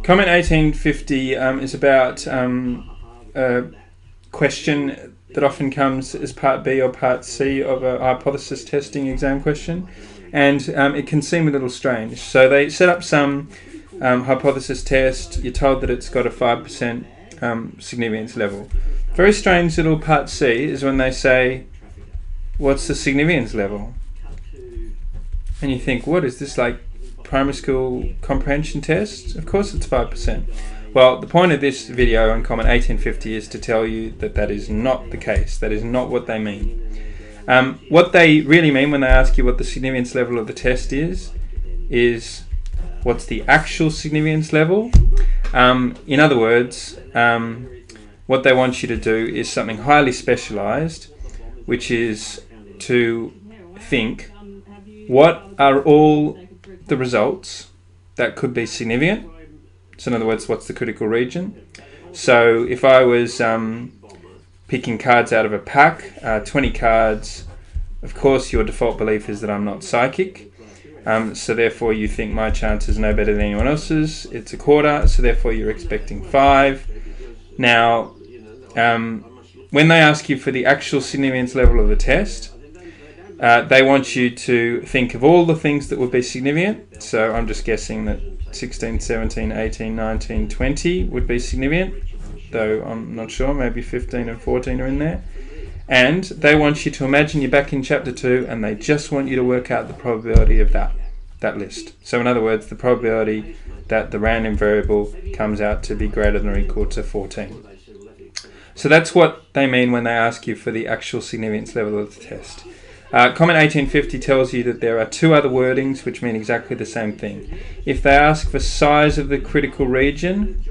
Comment 1850 is about a question that often comes as part B or part C of a hypothesis testing exam question, and it can seem a little strange. So they set up some hypothesis test. You're told that it's got a 5% significance level. Very strange little part C is when they say, what's the significance level? And you think, what is this, like primary school comprehension test? Of course it's 5%. Well, the point of this video on Comment 1850 is to tell you that that is not the case. That is not what they mean. What they really mean when they ask you what the significance level of the test is what's the actual significance level. In other words, what they want you to do is something highly specialized, which is to think, what are all the results that could be significant? So in other words, what's the critical region? So if I was picking cards out of a pack, 20 cards, of course your default belief is that I'm not psychic. So therefore you think my chance is no better than anyone else's. It's a quarter, so therefore you're expecting 5. Now, when they ask you for the actual significance level of the test, they want you to think of all the things that would be significant. So I'm just guessing that 16, 17, 18, 19, 20 would be significant, though I'm not sure, maybe 15 and 14 are in there. And they want you to imagine you're back in chapter 2 and they just want you to work out the probability of that list. So in other words, the probability that the random variable comes out to be greater than or equal to 14. So that's what they mean when they ask you for the actual significance level of the test. Comment 1850 tells you that there are 2 other wordings which mean exactly the same thing. If they ask for size of the critical region,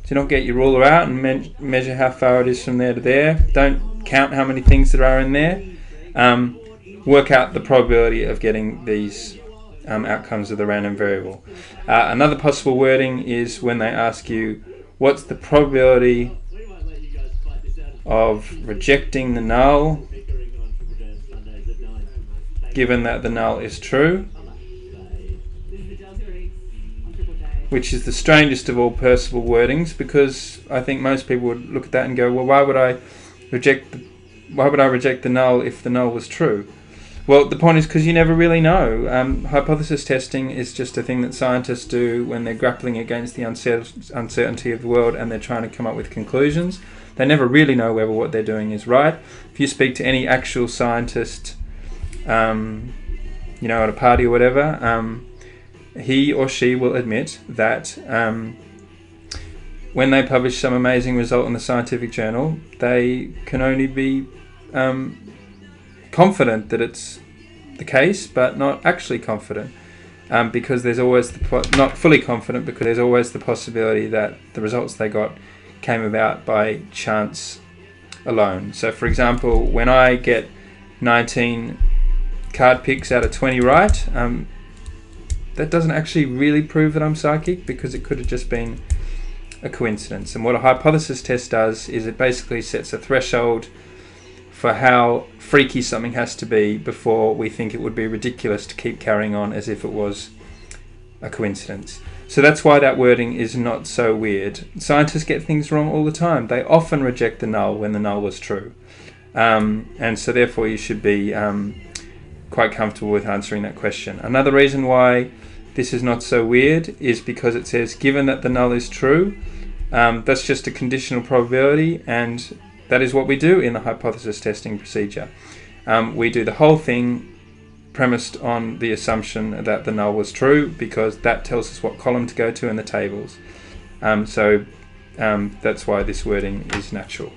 do not get your ruler out and measure how far it is from there to there. Don't count how many things there are in there. Work out the probability of getting these outcomes of the random variable. Another possible wording is when they ask you, what's the probability of rejecting the null given that the null is true, which is the strangest of all possible wordings, because I think most people would look at that and go, well, why would I reject the null if the null was true? Well, the point is because you never really know. Hypothesis testing is just a thing that scientists do when they're grappling against the uncertainty of the world and they're trying to come up with conclusions. They never really know whether what they're doing is right. If you speak to any actual scientist, at a party or whatever, he or she will admit that when they publish some amazing result in the scientific journal, they can only be confident that it's the case, but not actually confident, because there's always not fully confident, because there's always the possibility that the results they got came about by chance alone. So for example, when I get 19 card picks out of 20 right, that doesn't actually really prove that I'm psychic, because it could have just been a coincidence. And what a hypothesis test does is it basically sets a threshold for how freaky something has to be before we think it would be ridiculous to keep carrying on as if it was a coincidence. So that's why that wording is not so weird. Scientists get things wrong all the time. They often reject the null when the null was true. And so therefore you should be quite comfortable with answering that question. Another reason why this is not so weird is because it says, given that the null is true, that's just a conditional probability, and that is what we do in the hypothesis testing procedure. We do the whole thing premised on the assumption that the null was true, because that tells us what column to go to in the tables. So that's why this wording is natural.